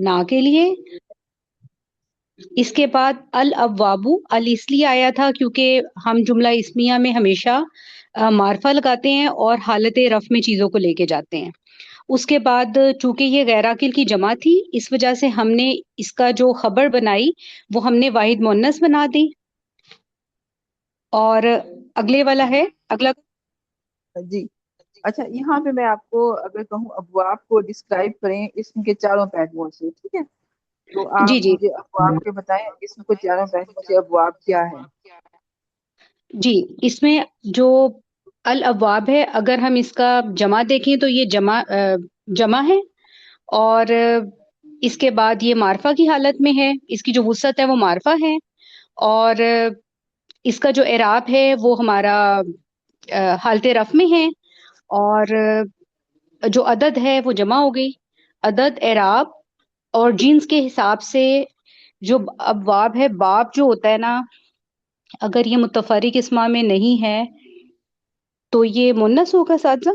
نا کے لیے. اس کے بعد الابوابو، ال اس لیے آیا تھا کیونکہ ہم جملہ اسمیہ میں ہمیشہ معرفہ لگاتے ہیں اور حالت رفع میں چیزوں کو لے کے جاتے ہیں. اس کے بعد چونکہ یہ غیر عاقل کی جمع تھی، اس وجہ سے ہم نے اس کا جو خبر بنائی وہ ہم نے واحد مؤنث بنا دی. اور اگلے والا ہے اگلا. جی اچھا، یہاں پہ میں آپ کو اگر کہوں ابواب کو ڈسکرائب کریں اسم کے چاروں پہلوؤں سے، ٹھیک ہے، تو جی آپ جی مجھے ابواب کے بتائیں اسم کو چاروں پہلوؤں سے ابواب کیا ہے. جی، اس میں جو الابواب ہے، اگر ہم اس کا جمع دیکھیں تو یہ جمع ہے، اور اس کے بعد یہ معرفہ کی حالت میں ہے. اس کی جو وسعت ہے وہ معرفہ ہے، اور اس کا جو اعراب ہے وہ ہمارا حالت رفع میں ہے، اور جو عدد ہے وہ جمع ہو گئی. عدد، اعراب اور جنس کے حساب سے جو ابواب ہے، باب جو ہوتا ہے نا، اگر یہ متفرق اسما میں نہیں ہے تو یہ مؤنث ہوگا اساتذہ.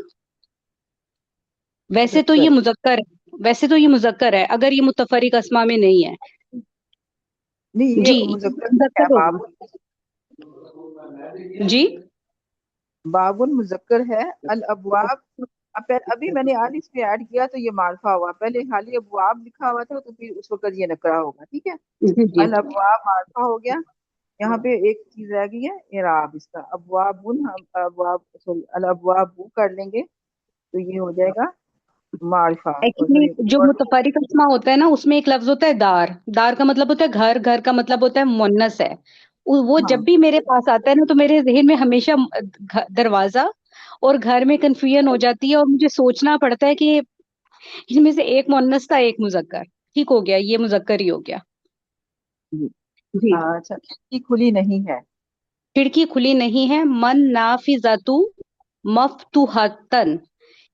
ویسے تو یہ مذکر. مذکر ہے، ویسے تو یہ مذکر ہے اگر یہ متفرق اسما میں نہیں ہے. نہیں، جی، یہ مذکر ہے. مذکر باب، ہوگا. جی باب مذکر ہے. الابواب، ابھی میں نے الف پہ ایڈ کیا تو یہ معرفہ ہوا، پہلے خالی ابواب لکھا ہوا تھا تو پھر اس وقت یہ نکرہ ہوگا. ٹھیک ہے، جی جی الابواب معرفہ ہو گیا. یہاں پہ ایک چیز رہ گئی ہے اعراب اس کا. ابواب، ہم ابواب سوری الابواب کر لیں گے تو یہ ہو جائے گا معرفہ. ایکچولی جو متفرق اسما ہوتا ہے نا، اس میں ایک لفظ ہوتا ہے دار. دار کا مطلب ہوتا ہے گھر، گھر کا مطلب ہوتا ہے مؤنث ہے. وہ ہاں جب بھی میرے پاس آتا ہے نا تو میرے ذہن میں ہمیشہ دروازہ اور گھر میں کنفیوژن ہو جاتی ہے، اور مجھے سوچنا پڑتا ہے کہ ان میں سے ایک مؤنث تھا ایک مذکر. ٹھیک ہو گیا، یہ مذکر ہی ہو گیا. جی. جی، اچھا، کھڑکی کھلی نہیں ہے. کھڑکی کھلی نہیں ہے. من نافذۃ مفتوحتن،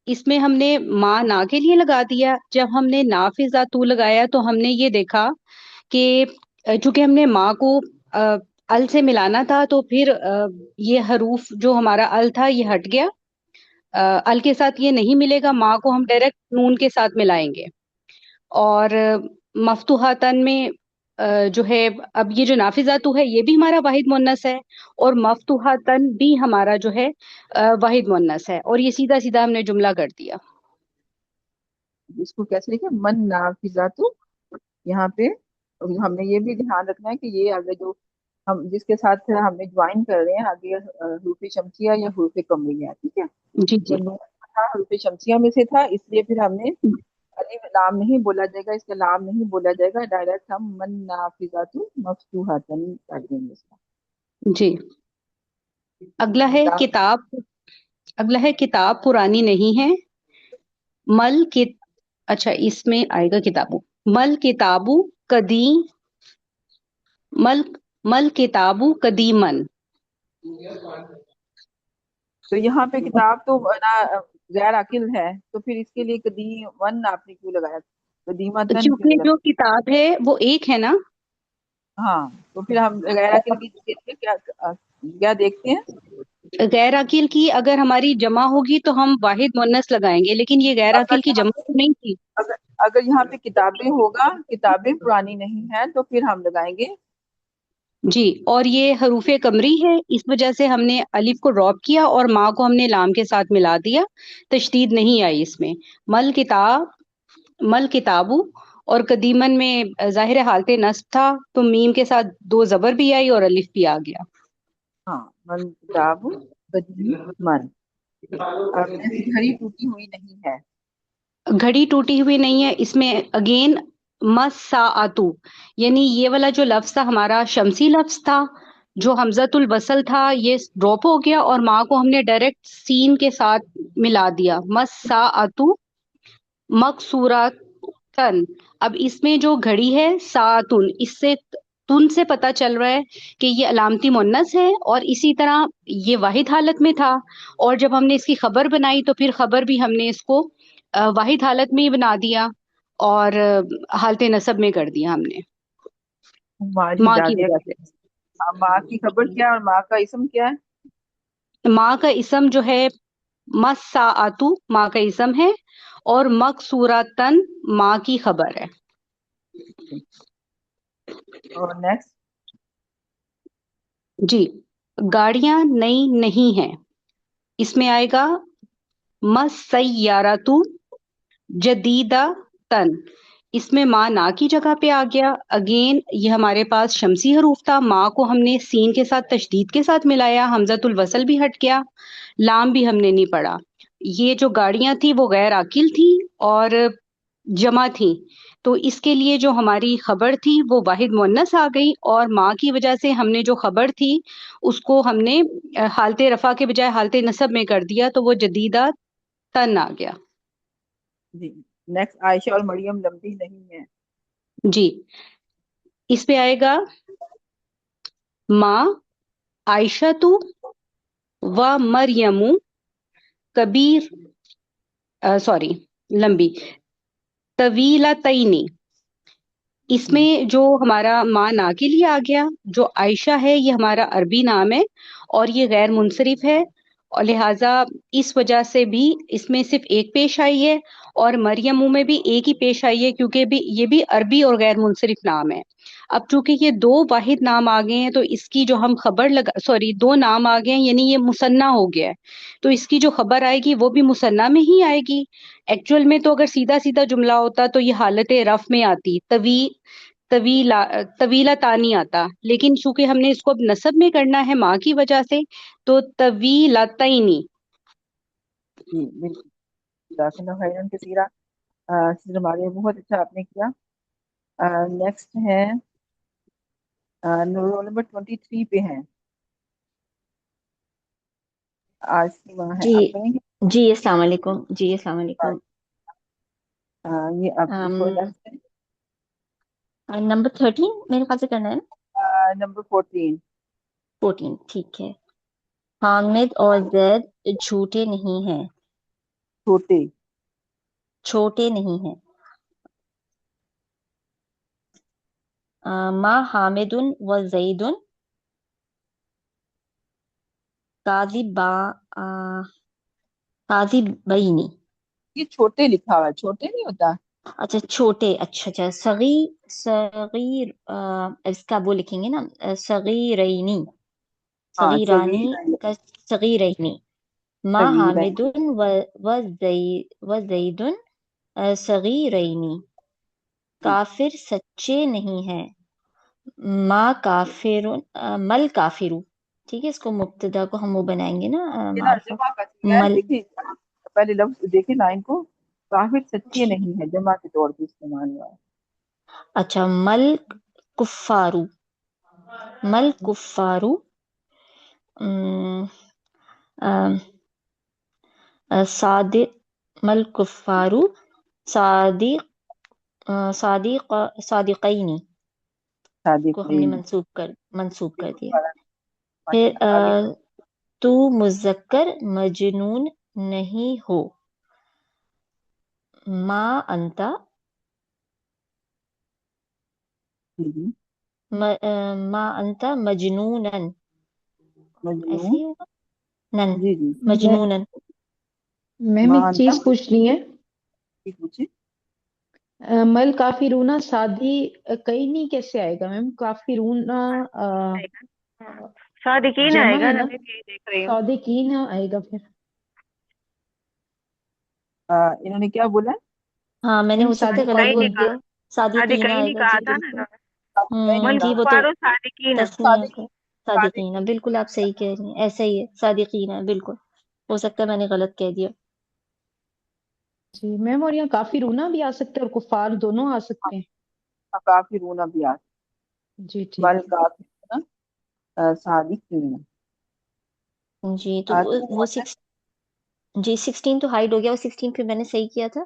اس میں ہم نے ماں نا کے لیے لگا دیا. جب ہم نے نافذۃ لگایا تو ہم نے یہ دیکھا کہ چونکہ ہم نے ماں کو ال سے ملانا تھا تو پھر یہ حروف جو ہمارا ال تھا یہ ہٹ گیا. ال کے ساتھ یہ نہیں ملے گا، ماں کو ہم ڈائریکٹ نون کے ساتھ ملائیں گے. اور مفتوحاتن میں جو ہے، اب یہ جو نافذاتو ہے یہ بھی ہمارا واحد مؤنث ہے، اور مفتوحاتن بھی ہمارا جو ہے واحد مؤنث ہے. اور یہ سیدھا سیدھا ہم نے جملہ کر دیا. اس کو کیسے لکھیں؟ من نافذات. یہاں پہ ہم نے یہ بھی دھیان رکھنا ہے کہ یہ آگے جو ہم جس کے ساتھ ہم نے جوائن کر رہے ہیں آگے حروف شمسیہ یا حروف قمریہ. ٹھیک ہے، جی تو جی نون تھا حروف شمسیہ میں سے تھا، اس لیے پھر ہم نے الف لام نہیں بولا جائے گا، اس کا لام نہیں بولا جائے گا، ڈائریکٹ ہم من نافذات مفتوحاتن کر دیں گے اس کا. جی. اگلا ہے کتاب. اگلا ہے کتاب پرانی نہیں ہے. مل کی، اچھا اس میں آئے گا کتابوں. مل کتابو قدیم، مل کتابو قدیمن. تو یہاں پہ کتاب تو غیر عاقل ہے، تو پھر اس کے لیے قدیم ون آپ نے کیوں لگایا؟ قدیمہ تن کیوں کیونکہ نہیں جو لگایا؟ کتاب ہے وہ ایک ہے نا. ہاں، تو پھر ہم غیر عاقل کی کیا کیا دیکھتے ہیں؟ غیر عاقل کی اگر ہماری جمع ہوگی تو ہم واحد مؤنث لگائیں گے، لیکن یہ غیر اگر عاقل کی یہاں جمع تو نہیں تھی. اگر اگر یہاں پہ کتابیں ہوگا، کتابیں پرانی نہیں ہیں، تو پھر ہم لگائیں گے. جی، اور یہ حروف قمری ہے، اس وجہ سے ہم نے الف کو ڈراپ کیا اور ماں کو ہم نے لام کے ساتھ ملا دیا. تشدید نہیں آئی اس میں. مل کتاب، مل کتابو، اور قدیمن میں ظاہر حالت نصب تھا تو میم کے ساتھ دو زبر بھی آئی اور الف بھی آ گیا. ہاں، من کتاب قدیم من. اب جیسے گھڑی ٹوٹی ہوئی نہیں ہے. گھڑی ٹوٹی ہوئی نہیں ہے، اس میں اگین مساعتو، یعنی یہ والا جو لفظ تھا ہمارا شمسی لفظ تھا، جو حمزۃ الوصل تھا یہ ڈراپ ہو گیا اور ماں کو ہم نے ڈائریکٹ سین کے ساتھ ملا دیا. مساعتو مقصوراتن. اب اس میں جو گھڑی ہے ساعتن، اس سے تن سے پتہ چل رہا ہے کہ یہ علامتی مؤنث ہے، اور اسی طرح یہ واحد حالت میں تھا. اور جب ہم نے اس کی خبر بنائی تو پھر خبر بھی ہم نے اس کو واحد حالت میں ہی بنا دیا اور حالت نصب میں کر دیا ہم نے ہماری ماں کی دادیا وجہ کا. سے. اب ماں کی خبر کیا ہے اور ماں کا اسم کیا ہے؟ ماں کا اسم جو ہے مساعتو، ماں کا اسم ہے، اور مقصوراتن ماں کی خبر ہے. اور نیکسٹ. جی. گاڑیاں نئی نہیں ہیں، اس میں آئے گا مسیاراتو جدیدہ تن. اس میں ماں نا کی جگہ پہ آ گیا. اگین یہ ہمارے پاس شمسی حروف تھا، ماں کو ہم نے سین کے ساتھ تشدید کے ساتھ ملایا، حمزۃ الوصل بھی ہٹ گیا، لام بھی ہم نے نہیں پڑھا. یہ جو گاڑیاں تھی وہ غیر عاقل تھی اور جمع تھی، تو اس کے لیے جو ہماری خبر تھی وہ واحد مؤنث آ گئی، اور ماں کی وجہ سے ہم نے جو خبر تھی اس کو ہم نے حالت رفع کے بجائے حالت نصب میں کر دیا، تو وہ جدیدہ تن آ گیا. جی. نیکسٹ عائشہ اور مریم لمبی نہیں ہے. جی. اس پہ آئے گا ماں عائشہ تو و مریم کبیر، سوری لمبی، طویلتین. اس جی میں جو ہمارا ماں نا کے لیے آ گیا، جو عائشہ ہے یہ ہمارا عربی نام ہے اور یہ غیر منصرف ہے، اور لہٰذا اس وجہ سے بھی اس میں صرف ایک پیش آئی ہے، اور مریم میں بھی ایک ہی پیش آئی ہے کیونکہ بھی یہ بھی عربی اور غیر منصرف نام ہے. اب چونکہ یہ دو واحد نام آ گئے ہیں تو اس کی جو ہم خبر دو نام آ گئے ہیں یعنی یہ مثنیٰ ہو گیا ہے، تو اس کی جو خبر آئے گی وہ بھی مثنیٰ میں ہی آئے گی. ایکچوئل میں تو اگر سیدھا سیدھا جملہ ہوتا تو یہ حالت رفع میں آتی، طویلا تانی آتا، لیکن چونکہ ہم نے اس کو اب نصب میں کرنا ہے ماں کی وجہ سے تو طویلتینی. جی بالکل. جزاک اللہ خیرن کثیرہ. ہمارے بہت اچھا آپ نے کیا. نیکسٹ ہے رول نمبر 23 پہ ہیں. آج کی ماں ہے، جی آپ کہیں گے؟ جی السلام علیکم. جی السلام علیکم. یہ آپ کو نیکسٹ ہے نمبر 13 میرے خیال سے کرنا ہے نا. نمبر 14. 14 ٹھیک ہے. حامد اور زید جھوٹے نہیں ہیں. چھوٹے. چھوٹے نہیں ہیں. ما حامد و زید کاذبین. یہ چھوٹے لکھا ہوا ہے، چھوٹے نہیں ہوتا. اچھا چھوٹے، اچھا اچھا. صغیر اس کا وہ لکھیں گے نا، صغیرینی، ہاں صغیرانی صغیر. کا صغیرینی. ما صغیر. حامد و زید صغیرینی. کافر سچے نہیں ہیں. ما کافر، مل کافرو. ٹھیک ہے، اس کو مبتدا کو ہم وہ بنائیں گے نا یہ نا معرفہ. جمع کا سیغہ ہے، مل، دیکھیں پہلے لفظ دیکھیں لائن کو. کافر سچے نہیں ہے جمع کے طور پہ استعمال ہوا ہے. اچھا. مل کفارو، مل کفارو صادق، مل کفارو صادق، صادقینی کو ہم نے صادقین. منسوب کر دیا. پھر ماشاء اللہ آگے. تو مذکر مجنون نہیں ہو. ما انتا، جی. ما انتا مجنونن، ایسے مجنون. ہی ہوگا. نن، جی جی. مجنونن. میم ایک مانتا. چیز پوچھنی ہے. ٹھیک پوچھے. مل کافرونا سادی کئی نہیں کیسے آئے گا میم؟ کافرونا صادقین جمع آئے گا ہے نا، نا، میں بھی یہی دیکھ رہی ہوں. صادقین آئے گا پھر. انہوں نے کیا بولا؟ ہاں میں نے میم ہو سکتا ہے غلط صادقین بول ہی صادقین. دیا. کہا، صادقین صادقین آئے ہی گا کہا جی تھا نا بالکل. انہوں نے. صادقین جی وہ تو کفار و صادقین. تسنیہ کا، صادقین. صادقین صادقین. بالکل آپ صحیح کہہ رہی ہیں، ایسا ہی ہے صادقین ہے بالکل. ہو سکتا ہے میں نے غلط کہہ دیا. جی میم، اور یہاں کافرونا بھی آ سکتے ہیں اور کفار دونوں آ سکتے ہیں. کافرون بھی آتا. جی ٹھیک بل ہے. کافرون صادقین. جی تو تو وہ جی 16 تو ہائڈ ہو گیا، وہ 16 پھر میں نے صحیح کیا تھا.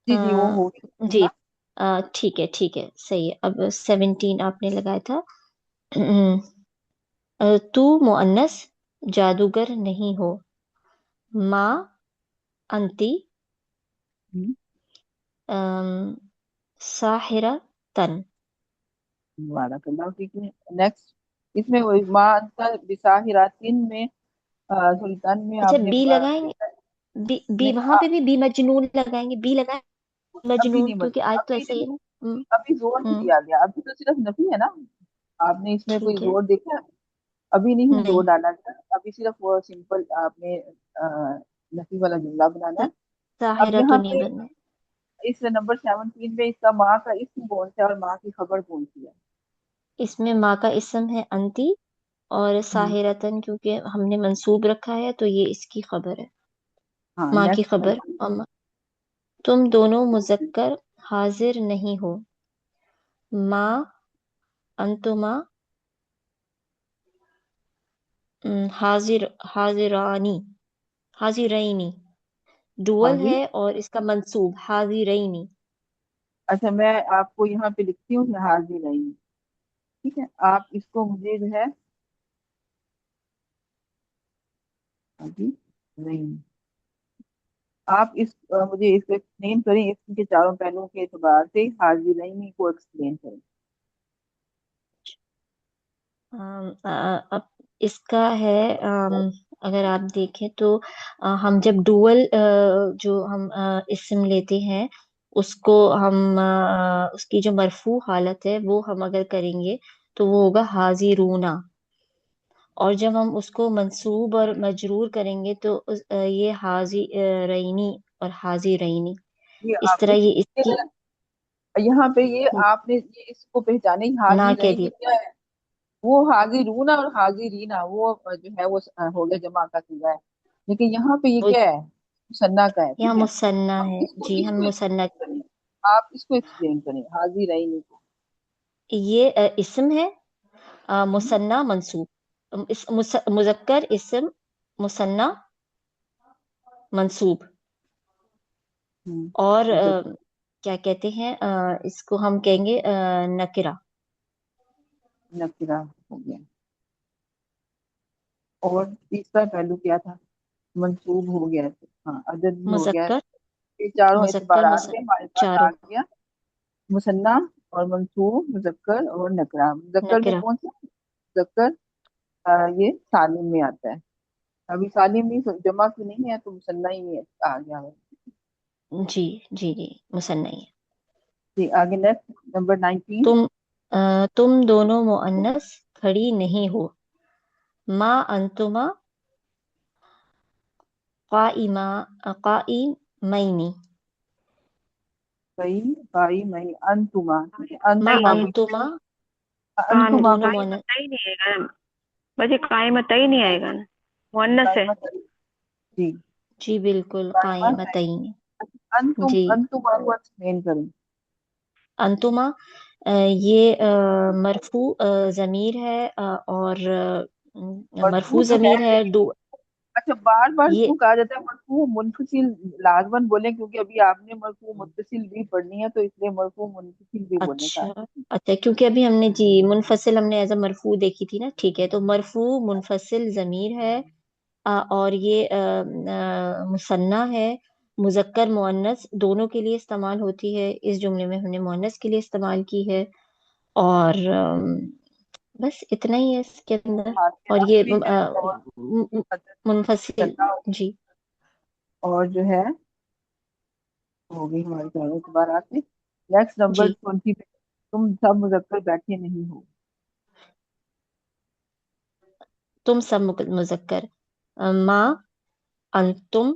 جی جی وہ ہو جی گیا. ٹھیک ہے ٹھیک ہے صحیح ہے. اب 17 آپ نے لگایا تھا. تو مؤنث جادوگر نہیں ہو. ما انتی ساحرہ تن. بارک اللہ فیک. نیکسٹ. اس میں وہی ماں انتا بساہراتن میں سلطان میں اچھا آپ نے بی لگائیں گے، بی نہیں وہاں پہ بھی بی مجنون لگائیں گے، بی لگائیں ابھی مجنون نہیں کیونکہ آج تو ابھی ایسے ہی نہیں ہے نا. अभी जोर नहीं दिया गया, अभी तो सिर्फ नफी है ना, आपने इसमें कोई ठीक है। जोर देखा है? अभी नहीं जोर नहीं, डाला गया, अभी सिर्फ वो सिंपल आपने नफी वाला जुमला बनाना है। अब साहिरा तो यहाँ नहीं पे बनना। इस नंबर 17 पे इसका माँ का इसम कौन सा है और माँ की खबर कौन सी है? इसमें माँ का इसम है अंती, और हम्म, साहिरतन क्योंकि हमने मंसूब रखा है तो ये इसकी खबर है, हाँ माँ की नेक्स्ट खबर। नंबर। तुम दोनों मुजक्कर हाजिर नहीं हो। माँ अंतुमा हाजिरानी, हाजिरैनी। डुअल हाजी, है और इसका मंसूब हाजिरैनी। अच्छा मैं आपको यहाँ पे लिखती हूँ हाजी नहीं, ठीक है, आप इसको मुझे जो है हाजी नहीं, आप मुझे इसको एक्सप्लेन करें, इसके चारों पहलुओं के एतबार से हाजी नहीं को एक्सप्लेन करें। अब इसका है, अगर आप देखें तो हम जब डुअल जो हम इस्म लेते हैं उसको हम उसकी जो मरफू हालत है वो हम अगर करेंगे तो वो होगा हाजिरूना। और जब हम उसको मंसूब और मजरूर करेंगे तो ये हाजी रईनी और हाजी रईनी। ये इस तरह आपने ये इसकी यहाँ पे ये आपने ये इसको पहचाने, ना हाजी कह नहीं दिया। क्या है? वो हाजिरूना और हाजिरीना वो जो है वो हो गया जमा का सीगा है, लेकिन यहाँ पे ये वो क्या है? मुसन्ना का है, ठीक यहाँ है। मुसन्ना अब है इसको जी, हम इसको मुसन्ना। एक्सप्लेन करें, आप इसको एक्सप्लेन करें हाजी रईनी को। ये इस्म है, हम्म, मुसन्ना मंसूब। मुजक्कर इस्म, मुसन्ना मंसूब। और मुजब क्या कहते हैं, इसको हम कहेंगे नकिरा। नकीरा हो गया। और तीसरा पहलू क्या था? मंसूब हो गया, हाँ अदद भी हो गया। मुजक्कर, ये चारों मुजक्कर एतबारात से हमारे पास आ चारों। गया, मुसन्ना और मंसूब, मुजक्कर और नकरा। मुजक्कर में नकिरा। कौन सा? मुजक्कर ये सालिम में आता है, अभी सालिम भी जमा की नहीं है तो मुसन्ना ही में आ गया है। जी जी जी, मुसन्ना ही है। जी आगे नेक्स्ट नंबर 19। तुम दोनों मुअन्नस खड़ी नहीं हो। मा अंतुमा काइमा काइमैनी। कई भाई मई अंतुमा, ठीक है, मा नहीं अंतुमा को अंतुमा, तुम कान अंतुमा को दोनों काई मुअन्नस। मता ही नहीं आएगा ना, बच्चे काई मता ही नहीं आएगा ना, मुअन्नस है। कायमत जी, जी बिल्कुल, कायमत काइमतैनी। अंतुम जी। अंतुमा को एक्सप्लेन करें। अंतुमा ये मरफू जमीर है, और और तू मरफू जो है, जमीर है डू। अच्छा बार बार ये क्यों कहा जाता है मरफू मुनफसिल? लाजमन बोले क्योंकि अभी आपने मरफू मुत्तसिल भी पढ़नी है तो इसलिए मरफू मुनफसिल भी बोलने का। अच्छा, अच्छा, क्योंकि अभी हमने जी मुनफसिल हमने एज अ मरफू देखी थी ना, ठीक है, तो मरफू मुनफसिल जमीर है। और ये मुसन्ना है। मुजक्कर मुअन्नस दोनों के लिए इस्तेमाल होती है, इस जुमले में हमने मुअन्नस के लिए इस्तेमाल की है। और बस इतना ही है इसके अंदर। हाँ और ये भी है और मुनफसिल। करना, जी और जो है हो गई हमारी चारों के बार आते। नेक्स्ट नंबर जी। 20 पे, तुम सब मुजक्कर बैठे नहीं हो। तुम सब मुजक्कर, माँ अंतुम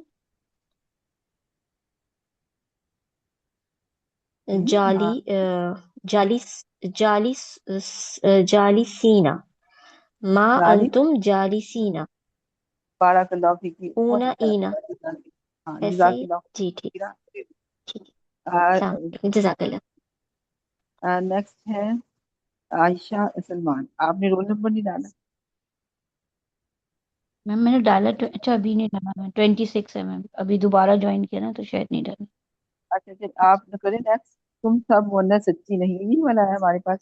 जाली हाँ जाली जाली जाली सीना। माँ जारी अंतुम जाली सीना। बाराकल्लाहु फीकी, बहुत ऊना अच्छा ईना, लगा। हाँ ऐसे ही। जज़ाकल्लाहु जी ठीक। खैरा। ठीक है, सलाम जज़ाकल्लाह। नेक्स्ट है आयशा सलमान, आपने रोल नंबर नहीं डाला। मैम मैंने डाला तो अच्छा अभी नहीं डाला, मैं 26 है मैम, अभी दोबारा ज्वाइन किया ना तो शायद नहीं डाला। अच्छा चल आप करें नेक्स्ट। तुम सब वरना सच्ची नहीं, ये वाला है हमारे पास।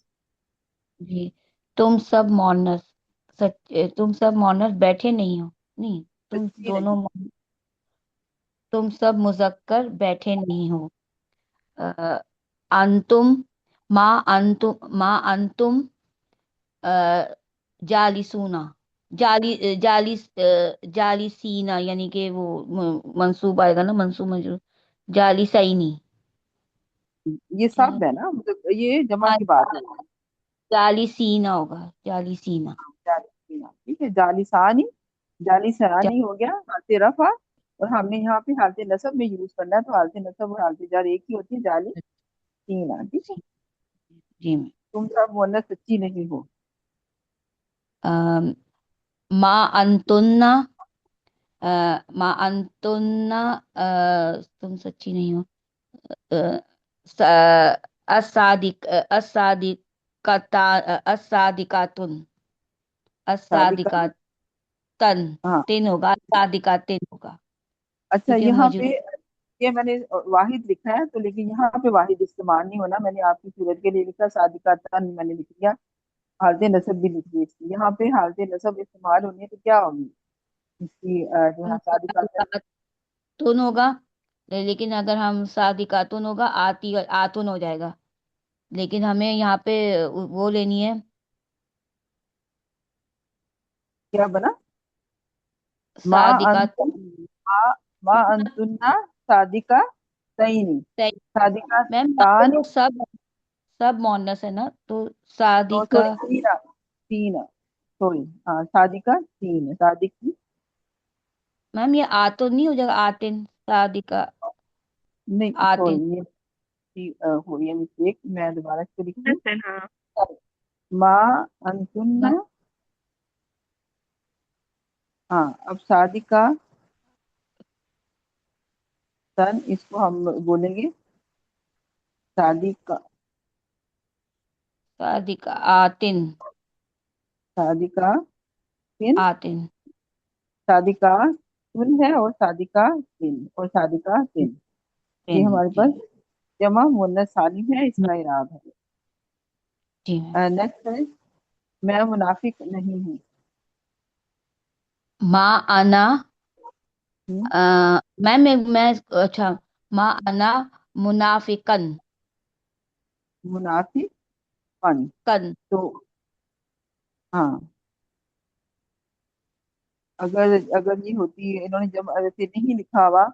जी, तुम सब मॉर्नर्स सच, तुम सब मॉर्नर्स बैठे नहीं हो, नहीं, तुम सच्ची दोनों नहीं, तुम सब मुजक्कर बैठे नहीं हो। अ, अंतुम माँ अंतुम अ, जालिसूना, जाली सीना, यानी कि वो मंसूब आएगा ना, मंसूब मंजूर, जाली सईनी। ये सब है ना, मतलब ये जमा की बात है। जालिसीना होगा, जालिसीना। जालिसीना, ठीक है, जालिसानी, जालिसानी हो गया हालते रफा। और हमने यहाँ पे हालते नसब में यूज करना है, तो हालते नसब और हालते जार एक ही होती है, जालिसीना, ठीक है। जी मैम। तुम सब मुअन्नस सच्ची नहीं हो। अम, मा अंतुन्ना, मा अंतुन्ना, तुम सच्ची नहीं हो। अ, स- असादिकता, असादिकातुन, सादिका, असादिकातन, हाँ। तीन होगा, असादिकातिन होगा, अच्छा, क्योंकि यहाँ पे मजरूर। ये मैंने वाहिद लिखा है, तो लेकिन यहाँ पे वाहिद इस्तेमाल नहीं होना, मैंने आपकी सूरत के लिए लिखा, सादिका तन मैंने लिख दिया, हालते नसब भी लिख दी इसकी। यहाँ पे हालते नसब इस्तेमाल होनी है, तो क्या होगी इसकी, जो है सादिका तन। तुन होगा, लेकिन अगर हम सादिकातुन होगा, आती आतुन हो जाएगा। लेकिन हमें यहाँ पे वो लेनी है, क्या बना? माँ सादिकातुन। अंतुन, माँ, माँ अंतुन्ना सादिका तईनी, सादिका मैम यहाँ पे तान, वो सब मोनस है ना, तो तो सादिका। सॉरी तीन, तीन, सॉरी, हाँ सादिका तीन, सादिक की। मैम ये आतुन नहीं हो जाएगा, आतिन, सादिका नहीं आतिन। सॉरी, ये हो गई मिस्टेक, मैं दोबारा इसको लिखती हूँ। मुन्नस है, हाँ। माँ अंतुन्ना, हाँ अब सादिका सन, इसको हम बोलेंगे सादिका, सादिका आतिन, सादिका तीन, आतिन। सादिका सुन है, और सादिका तीन, और सादिका तीन, ये तिन हमारे जी। पास जमा मुन्नस सालिम है, इसका इराब जी मैम। है। नेक्स्ट है, मैं मुनाफिक नहीं हूँ। माँ आना, हम्म, मैं अच्छा, माँ आना मुनाफिकन, मुनाफिक पन, कन। तो हाँ, अगर अगर ये होती है, इन्होंने जब ऐसे नहीं लिखा हुआ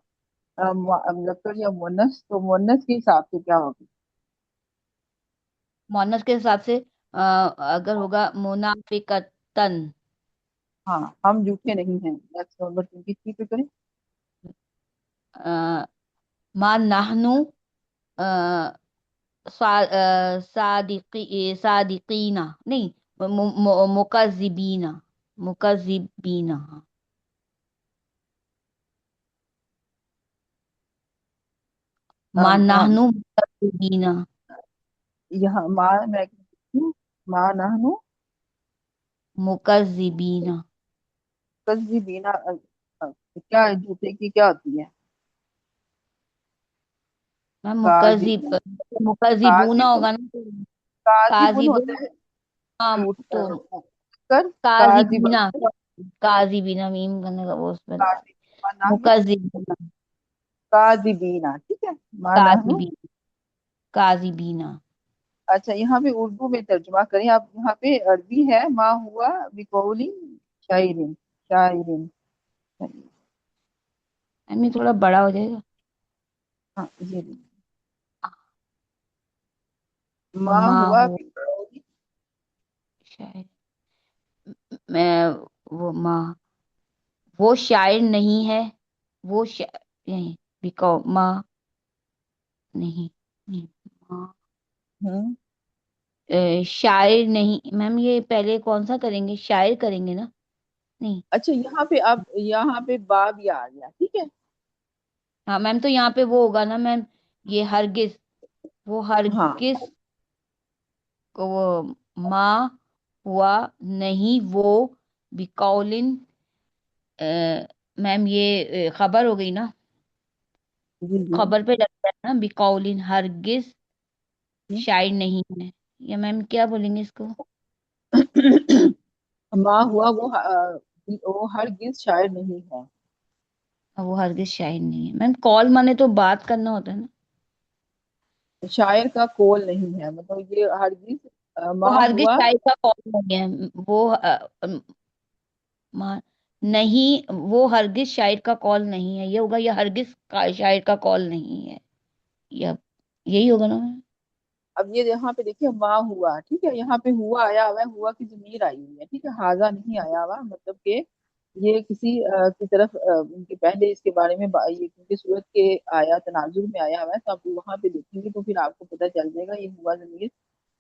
मुज़क्कर या मुन्नस, तो मुन्नस के हिसाब से क्या होगा? मोनस के हिसाब से अगर होगा मुनाफिकतन। हाँ, हम झूठे नहीं हैं। नेक्स्ट नंबर 23 पे करें। अ, माँ नाहनु, अ, सादिकीना नहीं, मुकज़िबीना, मुकज़िबीना। माँ हाँ, नाहनु मुकज़िबीना, यहाँ माँ मैं कहती हूँ, माँ नहनु मुकज़िबीना। कज़ी बीना, क्या झूठे की क्या होती है? मैम काजी, मुकज़िबूना काजिबुन, होगा ना, तो काजिबुन होता काजिबुन। है हाँ, झूठ, तो कर, काजिबन, काजिबीना, काजिबीना मीम करने का वो उसमें काजिबा नहनु, मुकज़िबीना, काजिबीना, ठीक है, माँ नहनु। काजिबीना, काजिबीना। अच्छा, यहाँ पे उर्दू में तर्जुमा करें आप, यहाँ पे अरबी है, माँ हुआ बिकौली शायरिन, शायरिन, मैम ये थोड़ा बड़ा हो जाएगा। हाँ ये भी। माँ माँ हुआ हो बिकौली, शायर, मैं वो माँ, वो शायर नहीं है, वो नहीं, बिकौ माँ नहीं, नहीं माँ, हम्म, शायर नहीं। मैम ये पहले कौन सा करेंगे, शायर करेंगे ना? नहीं। अच्छा यहाँ पे अब, यहाँ पे बा भी आ गया, ठीक है। हाँ मैम, तो यहाँ पे वो होगा ना मैम, ये हरगिज, वो हाँ, हरगिज को वो माँ हुआ नहीं वो बिकौलिन। मैम ये खबर हो गई ना, जी जी। खबर पे लगता है ना, बिकौलिन हरगिज शायर नहीं है। या मैम क्या बोलेंगे इसको? माँ हुआ वो हरगिज शायर नहीं है। वो हरगिज शायर नहीं है मैम, कॉल माने तो बात करना होता है ना। शायर का कोल नहीं है, मतलब ये हरगिज वो माँ हरगिज हुआ, शायर का कॉल नहीं है, वो मा, नहीं, वो हरगिज शायर का कॉल नहीं है, ये होगा, ये हरगिज का शायर का कॉल नहीं है। ये यही होगा ना। अब ये यहाँ पे देखिए माँ हुआ, ठीक है, यहाँ पे हुआ आया हुआ है, हुआ की जमीर आई हुई है, ठीक है, हाजा नहीं आया हुआ, मतलब कि ये किसी की तरफ उनके पहले इसके बारे में ये क्योंकि सूरत के आया तनाजुर में आया हुआ है, तो आप वहां पे देखेंगे तो फिर आपको पता चल जाएगा ये हुआ जमीर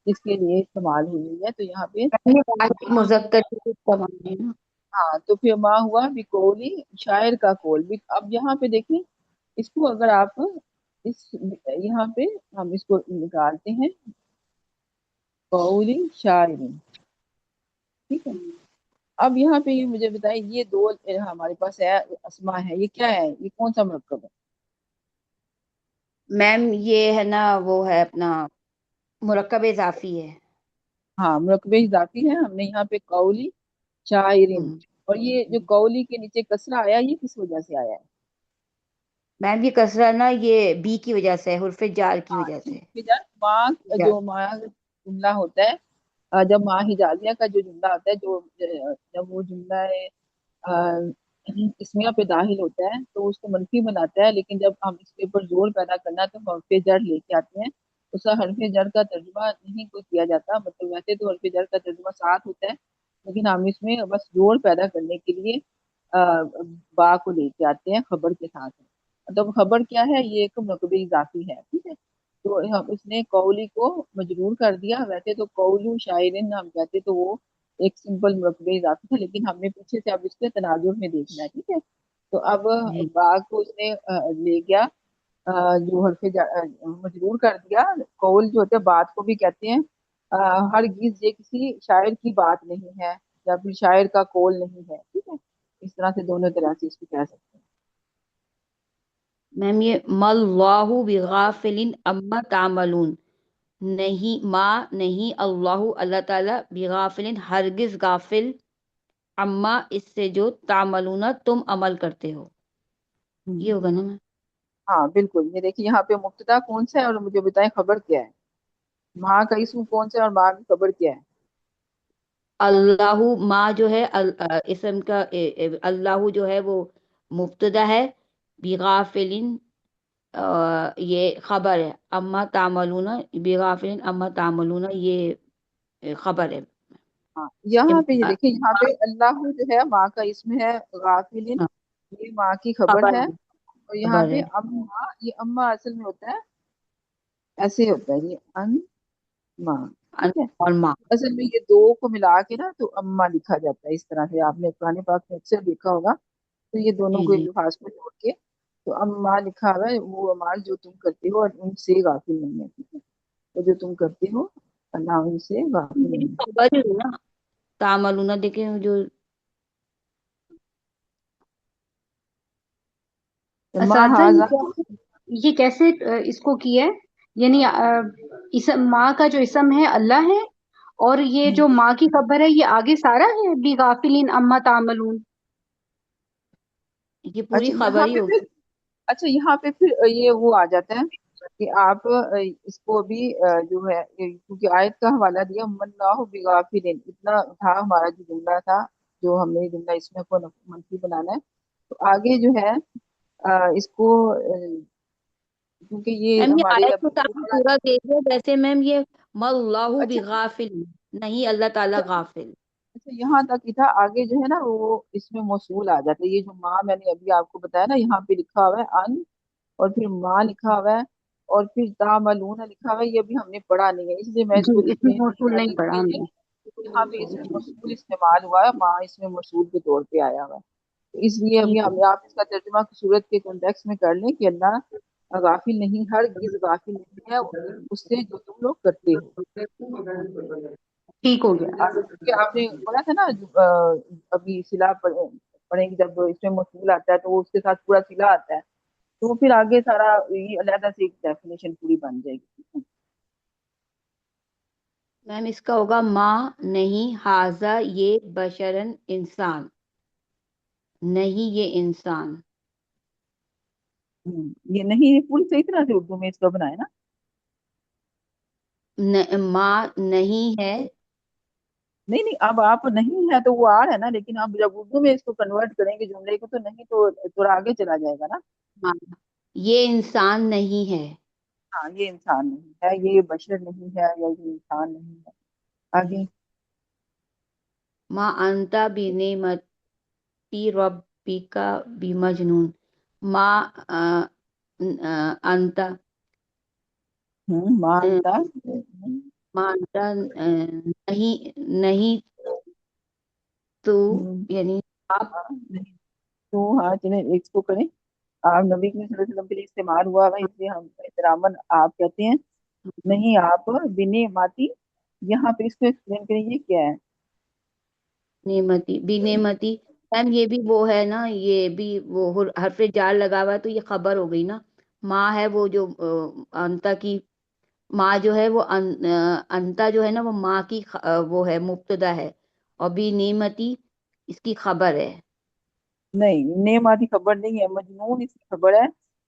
किसके लिए इस्तेमाल हुई है। तो यहाँ पे ये वाहिद मुजक्कर के इस्तेमाल है ना। हाँ, तो फिर माँ हुआ बिकौली शायर का कौल भी। अब यहाँ पे देखिए, इसको अगर आप इस यहाँ पे हम इसको निकालते हैं, कौली शायरी, ठीक है। अब यहाँ पे ये मुझे बताइए, ये दो हमारे पास है अस्मा है, ये क्या है, ये कौन सा मरकब है? मैम ये है ना, वो है अपना मुरक्कब इजाफी है। हाँ, मुरकबे इजाफी है, हमने यहाँ पे कौली शायरिन। हम्म। और ये जो कौली के नीचे कसरा आया, ये किस वजह से आया है? मैम ये कसरा ना, ये बी की वजह से है, हुर्फ जार की हाँ, वजह ठीक से। है, माँ, जा- जो माँ जुमला होता है, जब माँ हिजाजिया का जो जुमला होता है, जो जब वो जुमला है इसमिया पे दाखिल होता है तो उसको मनफी बनाता है, लेकिन जब हम इसके ऊपर जोर पैदा करना तो हरफ जर लेके आते हैं। उसका हरफ जर का तर्जुमा नहीं कोई किया जाता, मतलब वैसे तो हरफ जर का तर्जुमा साथ होता है, लेकिन हम इसमें बस जोर पैदा करने के लिए बा को लेके आते हैं खबर के साथ। तो खबर क्या है, ये एक मकबूल इजाफी है, ठीक है। तो हम इसने कौली को मजरूर कर दिया, वैसे तो कौलू शायरिन हम कहते तो वो एक सिंपल मुरकबे इजाफी था, लेकिन हमने पीछे से अब इसके तनाजुर में देखना है, ठीक है। तो अब जी। बाग को उसने ले गया, जो मजबूर कर दिया। कौल जो होते हैं बात को भी कहते हैं, हरगिज ये किसी शायर की बात नहीं है, या फिर शायर का कौल नहीं है, ठीक है। इस तरह से दोनों तरह से इसको कह सकते हैं। मैम ये मल्लाहु बिगाफिलिन अम्मा तामलून, नहीं माँ नहीं अल्लाह, अल्लाह ताला बिगाफिलिन हरगिज गाफिल, अम्मा इससे जो तामलूना तुम अमल करते हो। ये हम्म। होगा ना मैम। हाँ बिल्कुल, ये देखिए यहाँ पे मुब्तदा कौन सा है और मुझे बताएं खबर क्या है। माँ का इसम कौन सा है और माँ की खबर क्या है? अल्लाहु माँ जो है इसम का अल्लाहु जो है वो मुब्तदा है, बिगाफिलिन ये खबर है, अम्मा तामलूना बिगाफिलिन अम्मा तामलूना ये खबर है। हाँ, ये यहाँ पे ये देखिए, यहाँ पे अल्लाह जो है माँ का इसम है, गाफिलिन हाँ, ये माँ की खबर खबर है। है। और यहाँ खबर पे है। अम्मा, ये अम्मा असल में होता है, ऐसे होता है ये अन माँ, ठीक है। और माँ। असल में ये दो को मिला के ना तो अम्मा लिखा जाता है, इस तरह से आपने कुरान पाक में अक्सर देखा होगा। तो ये दोनों जी को एक जी। लिफाज में जोड़ के तो अम्मा लिखा हुआ है, वो अमाल जो तुम करते हो और उनसे गाफिल नहीं है, ठीक है। तो जो तुम करते हो अल्लाह उनसे गाफिल ये नहीं है। खबर ही है ना, तामलूना देखे जो। तो माँ असाजा हाजा, ये कैसे इसको किया है, यानी इसम माँ का जो इसम है अल्लाह है, और ये जो माँ की खबर है ये आगे सारा है, बी गाफिलिन अम्मा तामलून। ये पूरी अच्छा खबर यहाँ ही पे होगी। फिर, अच्छा यहाँ पे फिर ये वो आ जाता है कि आप इसको भी जो है क्योंकि आयत का हवाला दिया मन्नाहु बिगाफिलिन, इतना था हमारा जो जुमला था, जो हमने जुमला इसमें को मनफी बनाना है। तो आगे जो है इसको क्योंकि ये मैम ये हमारे आयत को अभी तो जो आपने पढ़ा। पूरा देख लिया, वैसे मैम ये मल्लाहु अच्छा बिगाफिल, नहीं अल्लाह ताला अच्छा गाफिल। अच्छा, यहाँ तक ही था, आगे जो है ना वो इसमें मौसूल आ जाता है। ये जो माँ मैंने अभी आपको बताया ना, यहाँ पे लिखा हुआ है अन, और फिर माँ लिखा हुआ है, और फिर तामलून लिखा हुआ है, ये अभी हमने पढ़ा नहीं है, इसलिए मैं जी, इसको इसमें लिखने मौसूल नहीं तारीफ पढ़ा के लिए, हमने। क्योंकि यहाँ पे इसमें मौसूल इस्तेमाल हुआ है, माँ इसमें मौसूल के तौर पे आया हुआ है। तो इसलिए अभी ठीक है। हम आप इसका तर्जुमा सूरत के कॉन्टेक्स्ट में कर लें कि अल्लाह गाफिल नहीं, हर गिज गाफिल नहीं है उससे जो तुम लोग करते हो। ठीक हो गया। क्योंकि आपने बोला था ना अभी सिला पढ़ेंगे, जब इसमें मौसूल आता है तो वो उसके साथ पूरा सिला आता है, तो वो फिर आगे सारा ये अलहदा से एक डेफिनेशन पूरी बन जाएगी। मैम इसका होगा माँ नहीं हाजा ये बशरन इंसान, नहीं ये इंसान। ये नहीं, ये पूरी सही तरह से उर्दू में इसका बनाया ना। माँ नहीं है। नहीं नहीं, अब आप नहीं है तो वो आर है ना, लेकिन आप जब उर्दू में इसको कन्वर्ट करेंगे जुमले को तो नहीं तो थोड़ा आगे चला जाएगा ना। हाँ, ये इंसान नहीं है। ہاں یہ انسان نہیں ہے، یہ بشر نہیں ہے، یا یہ انسان نہیں ہے. آگے. ما انتا بنعمتی ربکا بمجنون. ما انتا ماں آ، انتا. ما انتا نہیں نہیں تو یعنی آپ نہیں تو ہاں چلیں ایک کو کریں. آپ نبی کریم صلی اللہ علیہ وسلم کے لیے استعمال ہوا ہے، اس لیے ہم احتراماً آپ کہتے ہیں. نہیں آپ بنے ماتی. یہاں پہ اس کو ایکسپلین کریں یہ کیا ہے. نعمتی بھی نعمتی. میم یہ بھی وہ ہے نا، یہ بھی وہ حرف جار لگا ہوا ہے تو یہ خبر ہو گئی نا. ماں ہے وہ جو انتا کی، ماں جو ہے وہ انتا جو ہے نا وہ ماں کی وہ ہے مبتدا ہے، اور بھی نعمتی اس کی خبر ہے. نہیں نیم آتی خبر نہیں ہے، مجنون اس کی خبر ہے.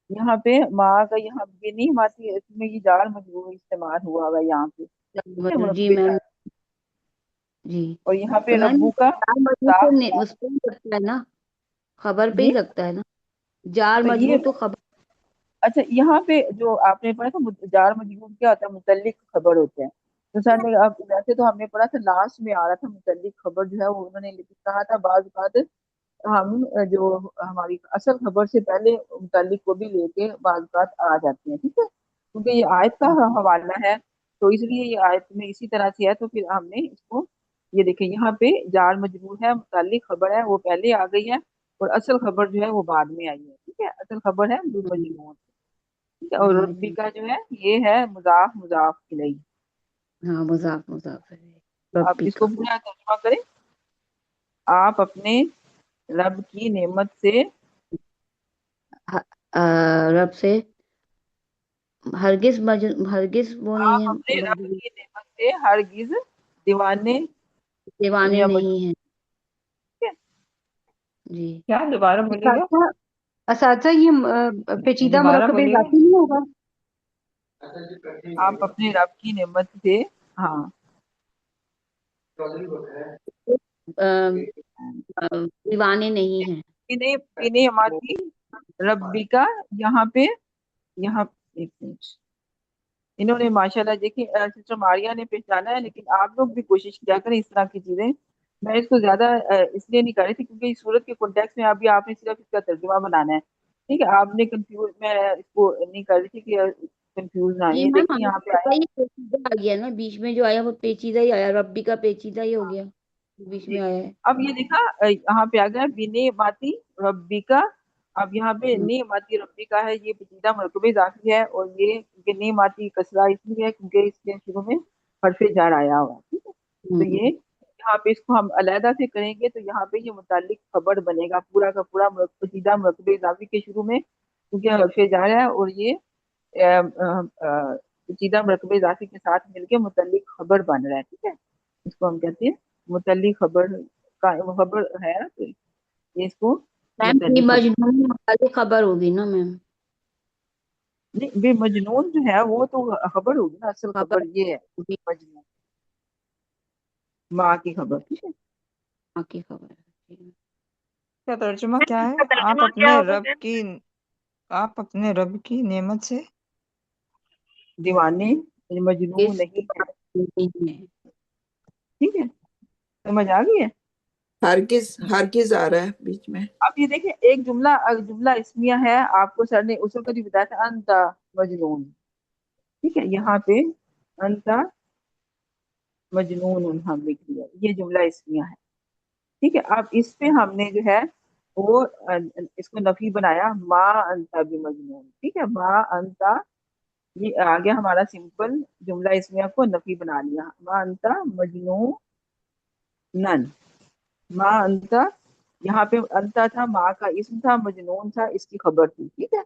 یہاں پہ ماں کا یہاں بے نیم آتی ہے، اس میں یہ جار مجرور استعمال ہوا ہوا ہے یہاں پہ. ٹھیک ہے، جی مرکبی میم. جار. جی اور یہاں تو پہ میم ربو کا جار مجبور مضاف تو اس پہ ہی لگتا ہے نا، خبر پہ جی. ہی لگتا ہے نا. جار تو یہ مجبور تو خبر. اچھا یہاں پہ جو آپ نے پڑھا تھا جار مجرور کیا ہوتا ہے، متعلق خبر ہوتے ہیں. تو سر نے اب ویسے تو ہم نے پڑھا تھا لاسٹ میں آ رہا تھا متعلق خبر جو ہے وہ انہوں نے کہا تھا بعض اوقات ہم جو ہماری اصل خبر سے پہلے متعلق کو بھی لے کے بعض اوقات آ جاتے ہیں. ٹھیک ہے، کیونکہ یہ آیت کا حوالہ ہے تو اس لیے یہ آیت میں اسی طرح سے ہے، تو پھر ہم نے اس کو یہ دیکھیں یہاں پہ جار مجرور ہے، متعلق خبر ہے وہ پہلے آ گئی ہے، اور اصل خبر جو ہے وہ بعد میں آئی ہے. ٹھیک ہے، اصل خبر ہے مجرور. ٹھیک ہے، اور جی ربی جی. کا جو ہے یہ ہے مضاف مضاف الیہ. ہاں مضاف مضاف ہے آپ ربی اس کو کا. پورا ترجمہ کریں. آپ اپنے رب کی نعمت سے رب سے ہرگز وہ نہیں آپ اپنے رب ہے کی نعمت سے ہرگز دیوانے دیوانے یا نہیں ہیں. ٹھیک ہے. جی. کیا دوبارہ بولیے گا. اساتذہ اساتذہ یہ پیچیدہ دوبارہ مرکب بولیے گا. اضافی نہیں ہوگا؟ آپ اپنے رب کی نعمت سے ہاں دیوانے نہیں ہیں. انہیں ہماری ربی کا یہاں پہ یہاں ایک منٹ. انہوں نے ماشاءاللہ دیکھیں سسٹر ماریا نے پہچانا ہے، لیکن آپ لوگ بھی کوشش کیا کریں اس طرح کی چیزیں. میں اس کو زیادہ اس لیے نہیں کر رہی تھی کیونکہ اس صورت کے کانٹیکس میں ابھی آپ نے صرف اس کا ترجمہ بنانا ہے. ٹھیک ہے، آپ نے کنفیوز، میں اس کو نہیں کر رہی تھی کہ کنفیوز نہ جی آئے. میم دیکھیں ہمیں یہاں تو پہ پتا آیا. ہی پیچیدہ آ گیا نا، بیچ میں جو آیا وہ پیچیدہ ہی آیا، ربی کا پیچیدہ ہی ہو گیا بیچ جی میں آیا ہے. اب یہ دیکھا یہاں پہ آ گیا بنے ماتی ربی کا. اب یہاں پہ نی ماتی ربی کا ہے، یہ پیچیدہ مرکب اضافی ہے، اور یہ نی ماتی کسرہ اس لیے ہے کیونکہ اس کے شروع میں حرف جر آیا ہوا. ٹھیک ہے، تو ہوں. یہ یہاں پہ اس کو ہم علیحدہ سے کریں گے تو یہاں پہ یہ متعلق خبر بنے گا پورا کا پورا پیچیدہ مرکب اضافی کے شروع میں، کیونکہ حرف جر ہے اور یہ پیچیدہ مرکب اضافی کے ساتھ مل کے متعلق خبر بن رہا ہے. ٹھیک ہے، اس کو ہم کہتے ہیں متعلق خبر کا خبر ہے، تو یہ اس کو میم بے متعلق خبر. مجنون والی خبر ہوگی نا میم. نہیں بے مجنون جو ہے وہ تو خبر ہوگی نا، اصل خبر خبر یہ ہے ہوگی مجنون ماں کی خبر. ٹھیک ہے. ماں کی خبر. کا ترجمہ کیا ہے؟ کا ترجمہ کیا ہوگا میم؟ آپ اپنے رب کی نعمت سے دیوانے مجنون اس نہیں ہے. نہیں ہے. ٹھیک ہے، سمجھ آ گئی ہے. ہرگز ہرگز آ رہا ہے بیچ میں. اب یہ دیکھیں ایک جملہ اسمیہ ہے، آپ کو سر نے اس وقت بھی بتایا تھا انتا مجنون. ٹھیک ہے، یہاں پہ انتا مجنون ہم لکھ دیا، یہ جملہ اسمیہ ہے. ٹھیک ہے، اب اس پہ ہم نے جو ہے وہ اس کو نفی بنایا ما انتا بھی مجنون. ٹھیک ہے، ما انتا یہ آ گیا ہمارا سمپل جملہ اسمیہ کو نفی بنا لیا. ما انتا مجنون نن. ما انتا یہاں پہ انتا تھا، ماں کا اسم تھا، مجنون تھا اس کی خبر تھی. ٹھیک ہے،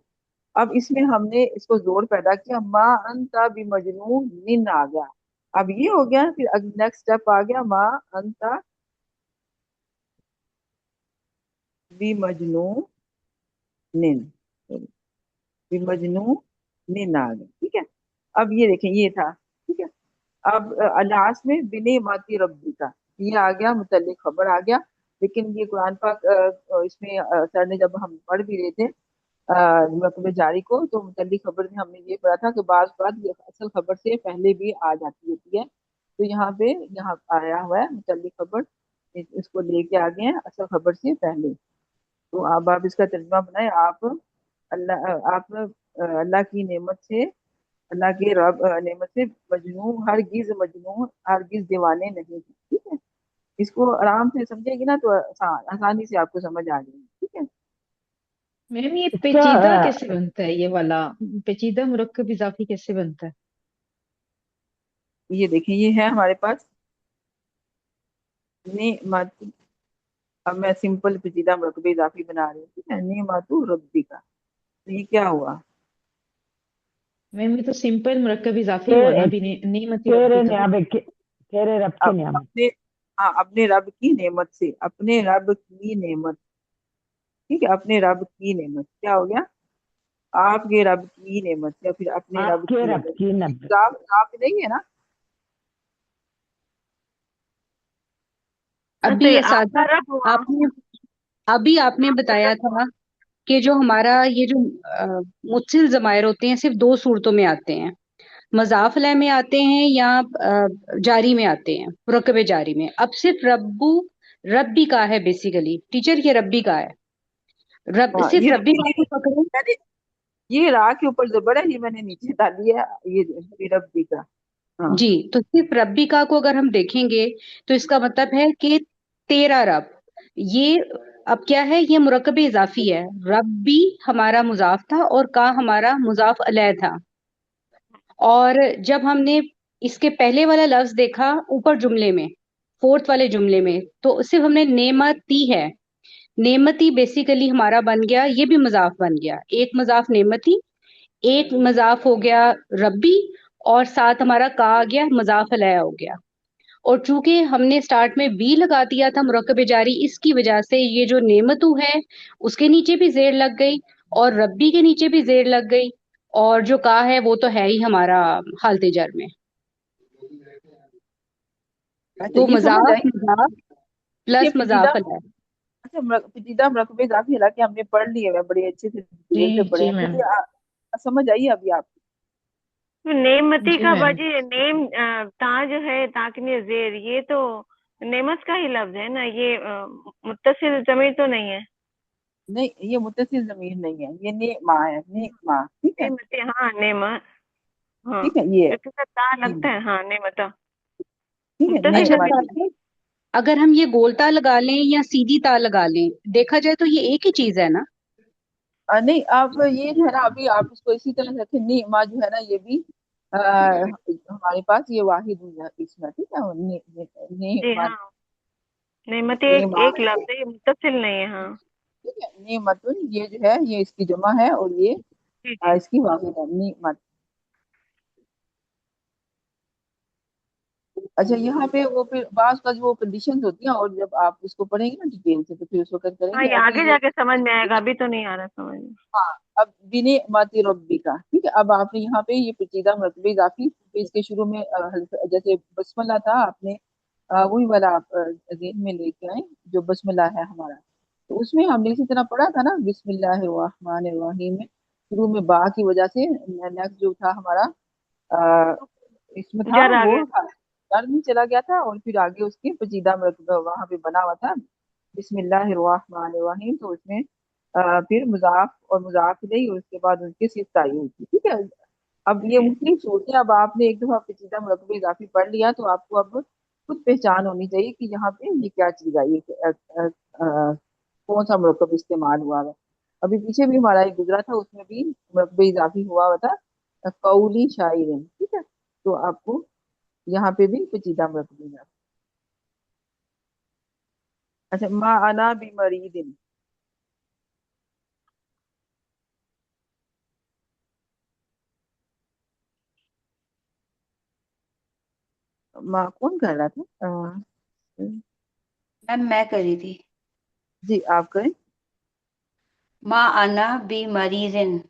اب اس میں ہم نے اس کو زور پیدا کیا، ما انتا بھی مجنون نن آ گیا. اب یہ ہو گیا، پھر نیکسٹ اسٹیپ آ گیا ما انتا بھی مجنون نن بھی مجنون نن آ گیا. ٹھیک ہے، اب یہ دیکھیں یہ تھا. ٹھیک ہے، اب لاسٹ میں بنے ماتی ربی کا یہ آ گیا، متعلق خبر آ گیا. لیکن یہ قرآن پاک اس میں سر نے جب ہم پڑھ بھی رہے تھے मकबे जारी को, तो मुतल्लिक खबर में हमने ये पढ़ा था कि बाज बात ये असल खबर से पहले भी आ जाती होती है। तो यहाँ पे यहाँ आया हुआ है मुतल्लिक खबर, इसको लेके आ गए हैं असल खबर से पहले। तो अब आप इसका तर्जुमा बनाए। आप अल्लाह की नेमत से, अल्लाह के नेमत से मजनू हरगिज दीवाने नहीं थे। ठीक है, इसको आराम से समझेगी ना तो आसानी से आपको समझ आ जाएगी। ठीक है। मैम ये इसका पेचीदा कैसे बनता है, ये वाला पेचीदा मुरक्कब इजाफी कैसे बनता है? ये देखें, ये है हमारे पास नेमत। अब मैं सिंपल पेचीदा मरकबे इजाफी बना रही हूँ। ठीक है, नेमतु रब्बी का, तो ये क्या हुआ? मैम ये तो सिंपल मुरक्कब इजाफी हुआ ना, तेरे अभी नेमती तेरे रब्बी का। न्याबे के तेरे रब की नियामत। अपने, हाँ, अपने रब की नेमत से, अपने रब की नेमत। ठीक है, अपने रब की नेमत क्या हो गया? आपके रब की नेमत या फिर अपने रब आपके की रब नेमत। की नब। आप नहीं है ना? अभी तो ये ये आपका सादा, रब हुआ। आपने अभी आपने आपका बताया रब हुआ। था कि जो हमारा ये जो मुत्सिल जमायर होते हैं सिर्फ दो सूरतों में आते हैं, मजाफ अलैह में आते हैं या जारी में आते हैं, मुरक्कबे जारी में। अब सिर्फ रब्बी का है बेसिकली टीचर, ये रब्बी का है। हाँ, सिर्फ ये रब्बी का को पकड़ो। मैंने ये रा के ऊपर जबर है, ये मैंने नीचे डाल दिया। ये रब्बी का। हाँ। जी, तो सिर्फ रब्बी का को अगर हम देखेंगे तो इसका मतलब है कि तेरा रब, ये अब क्या है, ये मुरक्कब इजाफी है। रब्बी हमारा मुजाफ था और का हमारा मुजाफ अलैह था। और जब हमने इसके पहले वाला लफ्ज देखा ऊपर जुमले में, फोर्थ वाले जुमले में, तो सिर्फ हमने नेमती है, नेमती बेसिकली हमारा बन गया, ये भी मजाफ बन गया। एक मजाफ नेमती, एक मजाफ हो गया रब्बी, और साथ हमारा का आ गया, मजाफ अलैह हो गया। और चूंकि हमने स्टार्ट में बी लगा दिया था मुरक्कब जारी, इसकी वजह से ये जो नेमतू है उसके नीचे भी जेर लग गई और रब्बी के नीचे भी जेर लग गई, और जो का है वो तो है ही हमारा हालते जर में। अच्छा, तो ये समझ मजाफ आई। मजाफ ये प्लस पेचीदा, मजाफ अलैह। अच्छा, पेचीदा मरकबे इजाफी हालांकि हमने पढ़ लिए हुए, बड़े अच्छे से जी डिटेल से पढ़े जी हैं, फिर मैम। भी समझ आई अभी आप? तो नेमती जी का मैम। वजह नेम ता जो है ताकनी जेर, ये तो नेमत का ही लफ्ज है ना, ये मुत्तसिल जमीर तो नहीं है। नहीं, ये मुत्तसिल जमीर नहीं है, ये ने माँ है, ने माँ। ठीक है। नेमती, हाँ नेमत, हाँ ठीक है, ये है। इसके साथ ता हम्म, लगता है, हाँ नेमता ठीक है, ने मुत्तसिल अच्छा माँ। जमीर। साथी, अगर हम ये गोलता लगा लें या सीधी ता लगा लें, देखा जाए तो ये एक ही चीज है ना। नहीं, आप ये जो है ना, अभी आप इसको इसी तरह से रखें। ने माँ जो है ना, ये भी हमारे पास ये वाहिद है इसमें। ठीक है, ने जी माँ, हाँ, नेमती ने एक माँ। एक लफ्ज है, ये मुत्तसिल नहीं है। हाँ ठीक है, ने मतुन ये जो है ये इसकी जमा है, और ये जी जी। इसकी वाहिद है, ने मत। अच्छा, यहाँ पे वो फिर बास का जो वो कंडीशंस होती हैं, और जब आप इसको पढ़ेंगे ना डिटेल से तो फिर उस वक्त हाँ, करेंगे। ये अभी आगे ये, जाके समझ में आएगा, अभी तो नहीं आ रहा समझ में। हाँ, अब बिने माती रब्बी का। ठीक है, अब आपने यहाँ पे ये पेचीदा मरतबे इजाफी, तो इसके शुरू में जैसे बसमला था, आपने वही वाला आप ज़हन में लेके आए जो बसमला है हमारा। तो उसमें हमने इसी तरह पढ़ा था ना, बिस्मिल्लाहिर्रहमानिर्रहीम में शुरू में बा की वजह से नेक्स्ट जो था हमारा अ, इसमें था जर आ वो गया। डर में चला गया था, और फिर आगे उसके पेचीदा मरतबा वहां पे बना हुआ था बिस्मिल्लाहिर्रहमानिर्रहीम। तो उसमें फिर मुजाफ और मुजाफ इलैहि, और उसके बाद उनकी सिर्फ तायीन थी। ठीक है, अब ये मुख्तलिफ सूरतें, अब आपने एक दफा पेचीदा मरतबा इजाफी पढ़ लिया तो आपको अब खुद पहचान होनी चाहिए कि यहाँ पे ये क्या चीज आई है, कौन सा मरकब इस्तेमाल हुआ है। अभी पीछे भी हमारा एक गुजरा था, उसमें भी मरकब इजाफी हुआ हुआ था, कौली शायरिन। ठीक है, तो आपको यहाँ पे भी पेचीदा मरकब इजाफी। अच्छा, मा अना बी मरीदिन, माँ कौन कर रहा था? मैम मैं करी थी। जी, आप करें। माँ आना बी मरीजिन,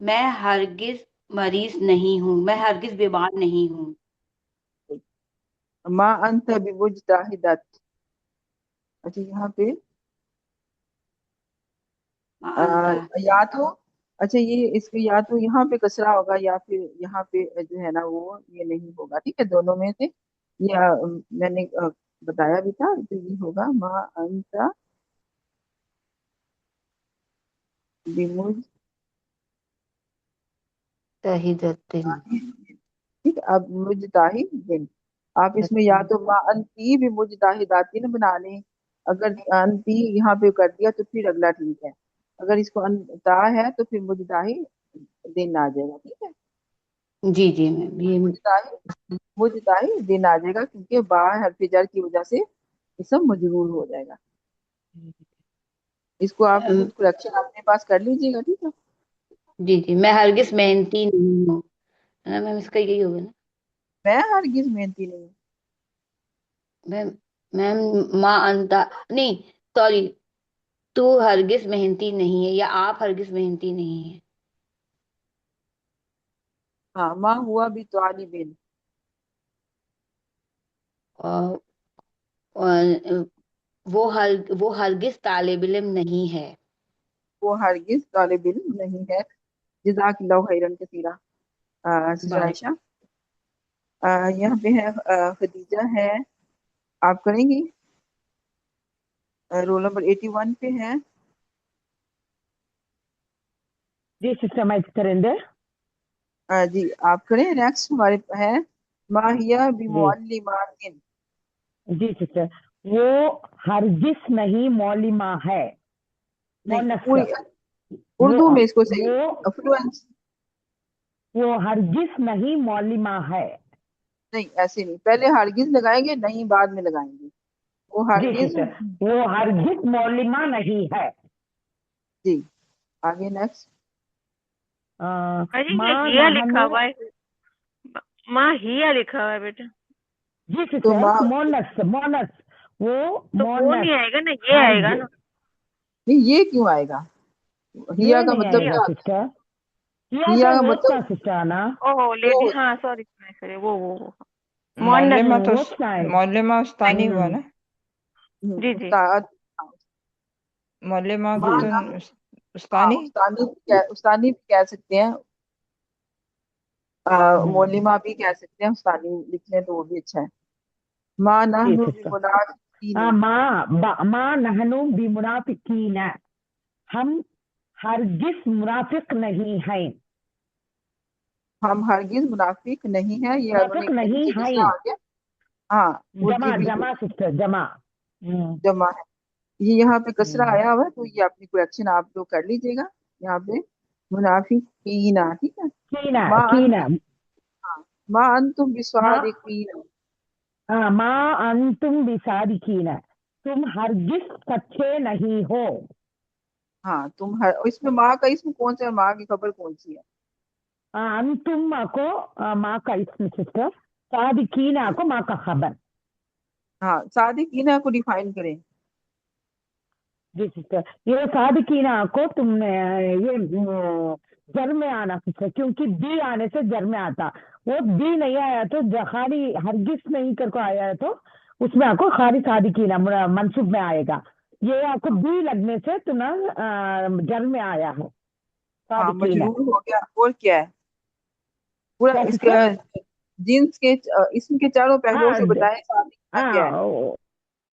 मैं हरगिज मरीज नहीं हूँ, मैं हरगिज बीमार नहीं हूँ। मा अंत बिमुजताहिदत। अच्छा, यहाँ पे मा अंता। या तो अच्छा ये इसको या तो यहाँ पे कसरा होगा या फिर यहाँ पे जो है ना वो ये नहीं होगा, ठीक है, दोनों में से या मैंने बताया भी था, तो ये होगा मा अंता बिमुज तहिदतिन। ठीक है। अब मुजताहिदिन आप इसमें या तो मा अंती भी मुजताहिदातिन बना लें, अगर अंती यहाँ पे कर दिया तो फिर अगला ठीक है, अगर इसको अंता है तो फिर मुजताहिदिन आ जाएगा, ठीक है। जी जी मैम ये मुजताहिदिन आ जाएगा क्योंकि बा हर्फ जर की वजह से ये सब मजरूर हो जाएगा। इसको आप अम, खुद करेक्शन अपने पास कर लीजिएगा, ठीक है। जी जी मैं हरगिज मेहनती नहीं हूँ, है ना मैम, इसका यही होगा ना मैं हरगिज मेहनती नहीं हूँ। मैम। मैम मा अंता नहीं, सॉरी, तू हरगिज मेहनती नहीं है या आप हरगिज मेहनती नहीं है। हाँ माँ हुआ भी तालिबिन, और, और वो हरगिज तालिब इल्म नहीं है। वो हरगिज तालिबिन नहीं है। जज़ाकल्लाहु खैरन कसीरा। सिस्टर बारक। आयशा, यहाँ पे है खदीजा है, आप करेंगी, रोल नंबर 81 पे है। जी सिस्टर मैं करेंगे। जी आप करें, नेक्स्ट हमारे है माहिया जी बिमुअल्लिमातिन। जी सिस्टर, वो हरगिज नहीं मौलिमा है, नहीं मोनस। पूरी वो उर्दू में इसको सही वो फ्लुएंस, वो हरगिज नहीं मौलिमा है। नहीं ऐसे नहीं, पहले हरगिज लगाएंगे, नहीं बाद में लगाएंगे, वो जी हरगिज। सिस्टर, वो हरगिज मौलिमा नहीं है। जी आगे नेक्स्ट। अरे ये माँ हिया लिखा नहनु। हुआ है, माँ हिया लिखा हुआ है बेटा, जी तो सिस्टर, मोनस मोनस, वो तो वो मोनस नहीं आएगा ना, ये आएगा हरगिज ना। नहीं ये क्यों आएगा, हिया ये का नहीं मतलब आएगा क्या, सिस्टर, या हिया तो का वो का मतलब सिस्टर आना। ओह वो लेडी, हाँ सॉरी सॉरी, वो मुअन्नस। मौलिमा तो वो क्या आएगा। मौलिमा उस्तानी हुआ ना। जी जी उस्ताद। मौलिमा भी माँ तो ना, हाँ उस्तानी। उस्तानी भी कह सकते हैं, मौलिमा भी कह सकते हैं, उस्तानी लिखने तो वो भी अच्छा है। माँ जी नहनु सिस्टर, बिमुनाफिकीन, माँ नहनु बिमुनाफिकीन, हम हरगिज मुनाफिक नहीं हैं। हम हरगिज मुनाफिक नहीं है, ये उन्होंने मुनाफिक नहीं नीचे हैं, कसरा आ गया। हाँ वो जी जमा बिल्कुल जमा सिस्टर जमा। जमा है, ये यहाँ पे कसरा हम्म, आया हुआ है, तो ये अपनी करेक्शन आप लोग कर लीजिएगा यहाँ पे, मुनाफिकीना, ठीक है। कीना माँ कीना। अंतुम, हाँ माँ अंतुम माँ बिस्वादिकीन, माँ अंतुम बिसादिकीना, तुम हरगिज सच्चे नहीं हो। हाँ तुम हर, इसमें माँ का इसमें कौन सा है, माँ की खबर कौन सी है। अंतुम को माँ का इसम सिस्टर, सादिकीना को माँ का खबर। हाँ सादिकीना को डिफाइन करें। जी सिस्टर, ये सादिकीना को तुमने ये जर में आना सिस्टर, क्योंकि दी आने से जर में आता, वो दी नहीं आया तो खाली हरगिज नहीं करके आया है, तो उसमें आपको खाली सादिकीना मंसूब में आएगा। ये आपको दी लगने से तुम्हें जर में आया है हाँ सादिकीना। मजरूर हो गया, और क्या है पूरा क्या इसका सिस्टर। जीन्स के इसम के चारों पहलुओं हाँ से बताएं सादिकीना क्या है। हाँ